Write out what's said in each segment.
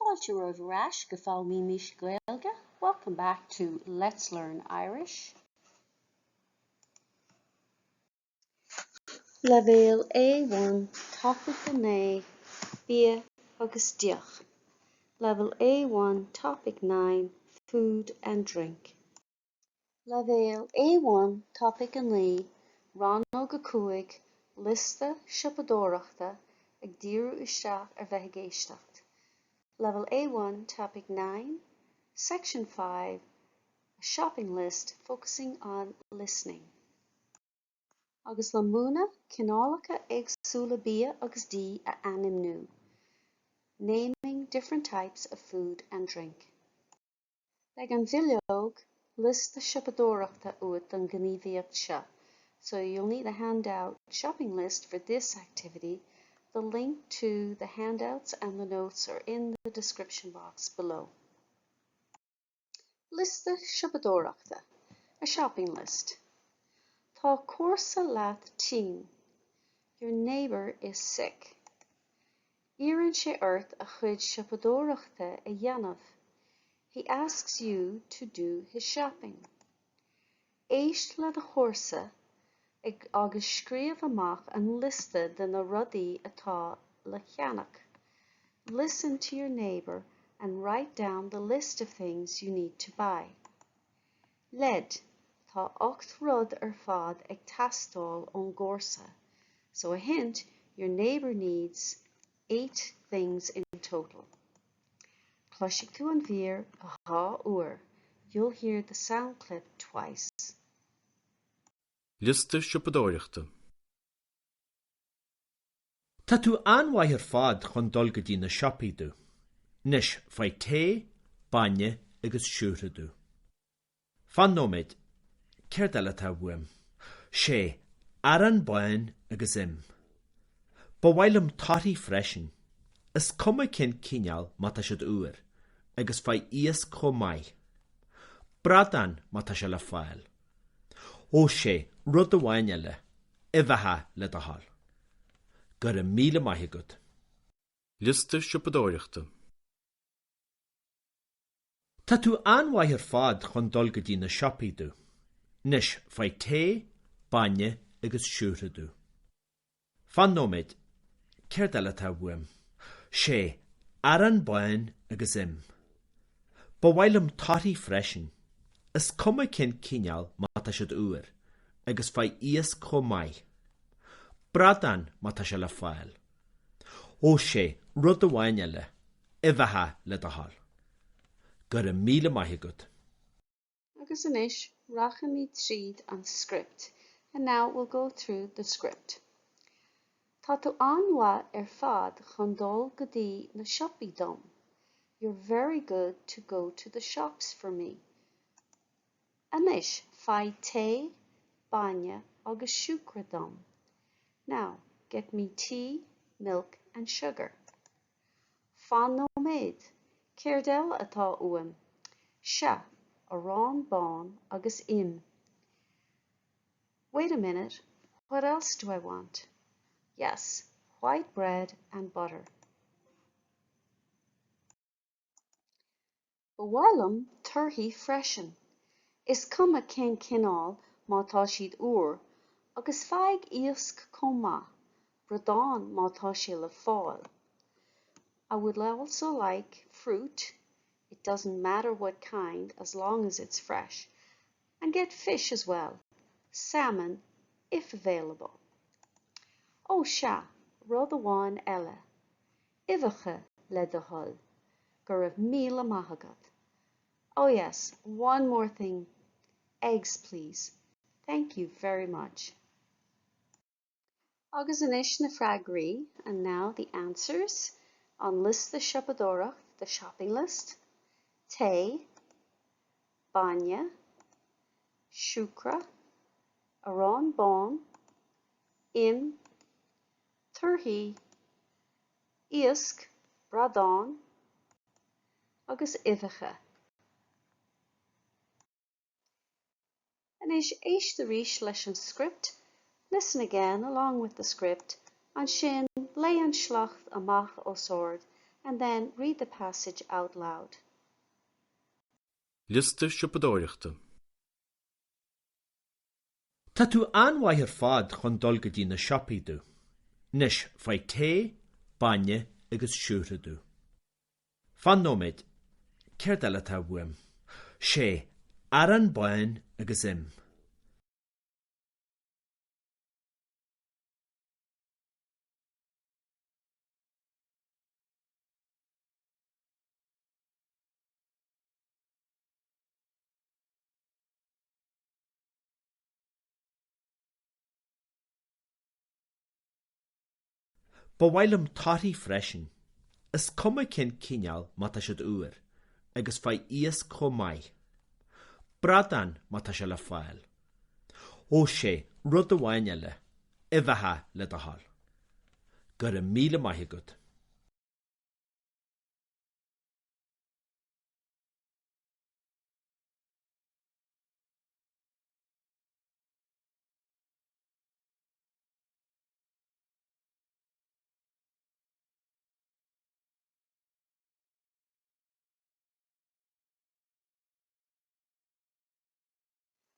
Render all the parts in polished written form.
Fáilte roimh go fáil mí mis Gaeilge. Welcome back to Let's Learn Irish. Level A1, topic A, bia agus Deoch. Level A1, topic 9, food and drink. Level A1, topic A, Rannóg a cuaig, Liosta Siopadóireachta ag díriú isteach ar bheith Éisteacht. Level A1, Topic 9, Section 5, a shopping list focusing on listening. Agus le múna cineálacha éagsúla bia agus dí a animnú, naming different types of food and drink. Ag an bhilóg, list the Siopadóireachta uat an gníomhaíocht seo, so you'll need a handout shopping list for this activity. The link to the handouts and the notes are in the description box below. Liosta Siopadóireachta, a shopping list. Tá cúrsa leat tín. Your neighbour is sick. Iarrainn sé ort a chuid siopadóireachta a dhéanamh. He asks you to do his shopping. Éist le do chóirsa agus scríobh amach an lista de na rudaí atá le cheannach. Listen to your neighbour and write down the list of things you need to buy. Lead, tá 8 rud ar fad ag tastáil ón gcúrsa. So a hint, your neighbour needs 8 things in total. Cloisig tú an bhír a dhá uair. You'll hear the sound clip twice. Liosta Siopadóireachta. Tá tú anmhaith ar fad chun dul go dtí na siopaí dú. Nis faoi té, bainne agus siúrtha dú. Fan nóid, céir eile tá bhuaim. Sé, aran bain agus im. Ba bhailim tátaí freisin, is cuma cin cineál má tá siad uair, agus faoi íos comai. Bradan má tá sé le fáil. Ó sé, rud a bhain eile, I bheithe le do hall. Gur a míle maithe gud. Liosta Siopadóireachta. Tá tú anmhaith ar fad chun dul go dtí na siopaí dú. Nis faoi té, bainne agus siúrtha dú. Fan nóid, céir eile tá bhuaim. Sé, aran bain agus im. Ba bhailim tátaí freisin, is cuma cin cineál má tá siad uair, agus faoi íos comai. Bradan má tá sé le fáil. Ó sé, rud a bhain eile, I bheithe le do hall. Gur a míle maithe gud. Agus inis, rachan ní tríd an script, and now we'll go through the script. Tá tú anmhaith ar fad chun dul go dtí na siopaí dom. You're very good to go to the shops for me. Anis, faoi té, bainne agus siúcra dom. Now, get me tea, milk and sugar. Fan nóid, céir eile atá uaim. Se, a rán bán agus im. Wait a minute, what else do I want? Yes, white bread and butter. Ba bhailim turthaí freisin. Is cuma cén cineál má tá siad uair, agus feadh íosc comá, bradán má tá sé le fáil. I would also like fruit, it doesn't matter what kind as long as it's fresh, and get fish as well, salmon if available. Ó se, rud amháin eile, uibheacha le do hall, gur raibh míle maithe agad. Oh yes, one more thing. Eggs, please. Thank you very much. Agus inis na freagraí, and now the answers on Liosta Siopadóireachta, the shopping list. Té, bainne, siúcra, a rán bán, im, turthaí, íosc, bradán, agus uibheacha. And is éiste rís leis an script, listen again along with the script, and sin lé an slacht amach ó sword, and then read the passage out loud. Liosta Siopadóireachta. Tá tú anmhaith ar fad chun dul go dtí na siopaidú. Nis faoi té, bainne agus siúradú. Fan nóid, cead eile tá bhuaim. Sé, aran bain agus im. Ba bhhailm tarthaí freisin, is cuma cin cineál má tá siad uair, agus fai íos comai. Bradan má tá sé le fáil. Ó sé, rud a bhain eile, I bheithe le do hall. Gur a míle maithe gud.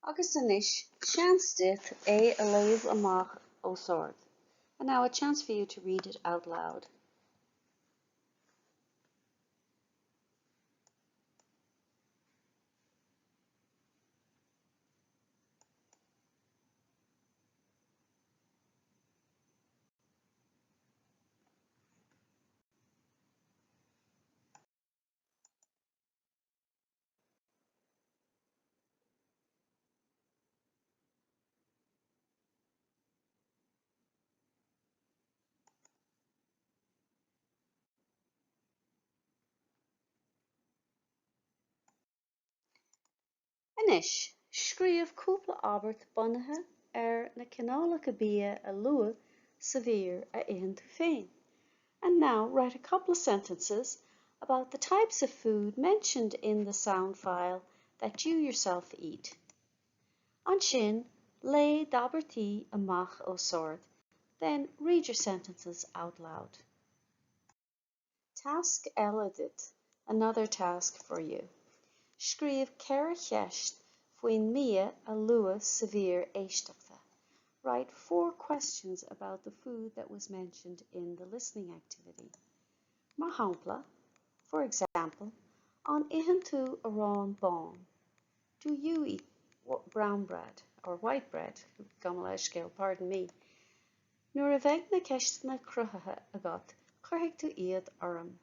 Agus inis, seanstith a léamh amach ó sword. And now a chance for you to read it out loud. Inis, scríomh cúpla ábhairt bunaithe na cineálacha bia a luath sa bhíor a itheann tú féin. And now write a couple of sentences about the types of food mentioned in the sound file that you yourself eat. An sin, lé d'ábhairtí amach ó sword. Then read your sentences out loud. Task eladit, another task for you. Scríomh ceithre cheist faoin Míle a luath sa bhíor Éisteachta. Write 4 questions about the food that was mentioned in the listening activity. Mar shampla, for example, an itheann tú a rán bán. Do you eat brown bread or white bread? Pardon me. Nuair a bheith na ceistena cruthaithe agat, chuirfeadh tú iad orm.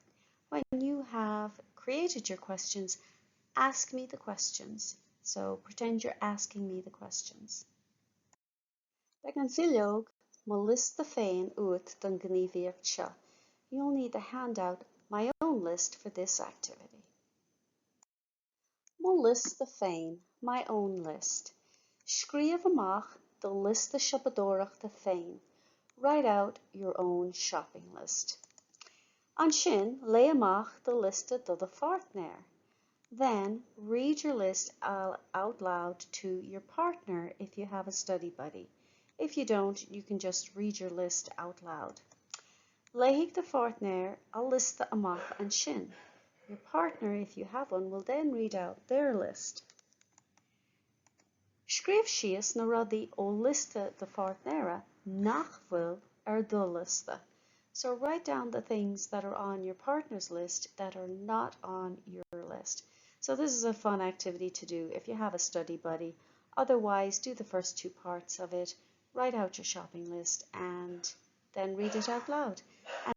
When you have created your questions, ask me the questions. So pretend you're asking me the questions. Beag an bhfuilgeog mo lista féin uait don gníomhaíocht seo. You'll need the handout My Own List for this activity. Mo lista féin, My Own List. Scríomh amach do Liosta Siopadóireachta féin. Write out your own shopping list. An sin, lé amach do lista do the partner. Then read your list out loud to your partner if you have a study buddy. If you don't, you can just read your list out loud. Léigh de partner a lista amach an sin. Your partner, if you have one, will then read out their list. Scríomh síos na rudaí ó lista de partnera nach bhfuil do lista. So write down the things that are on your partner's list that are not on your list. So this is a fun activity to do if you have a study buddy. Otherwise, do the first 2 parts of it, write out your shopping list, and then read it out loud.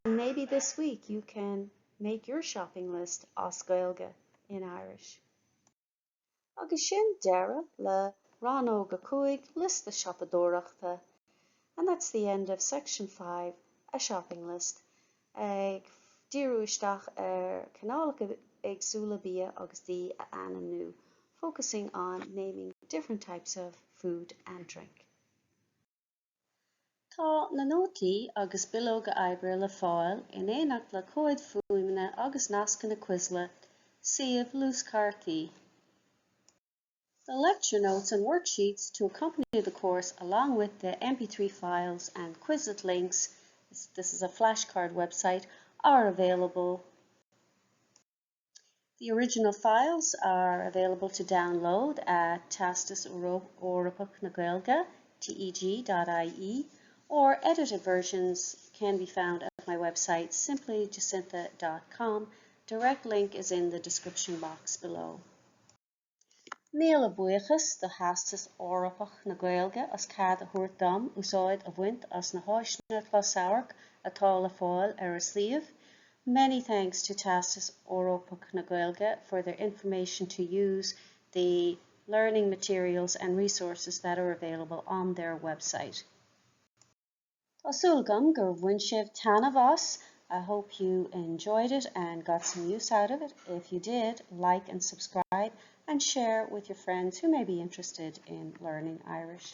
And maybe this week you can make your shopping list as Gaeilge in Irish. Agus sin deireadh le Rannóg a chuaig Liosta Siopadóireachta. And that's the end of section 5, a shopping list. Ag díreúisteach cineálacha agsúla bia agus dí a anamnú, focusing on naming different types of food and drink. Tá na nótaí agus bilóga oibre le fáil in éineacht le cóid fuaimne agus nasca na cuisle, suíomh lúscartaí. The lecture notes and worksheets to accompany the course, along with the MP3 files and Quizlet links, this is a flashcard website, are available The original files are available to download at Theastas Eorpach na Gaeilge, teg.ie, or edited versions can be found at my website, simplyjacintha.com. Direct link is in the description box below. Míle buíochas do Theastas Eorpach na Gaeilge as cead a thabhairt dom úsáid a bhaint as na háiseanna closamhairc atá le fáil ar a suíomh. Many thanks to Teastas Eorpach na Gaeilge for their information to use, the learning materials and resources that are available on their website. Tásúlgam gur bhain sibh tanna bhas. I hope you enjoyed it and got some use out of it. If you did, like and subscribe and share with your friends who may be interested in learning Irish.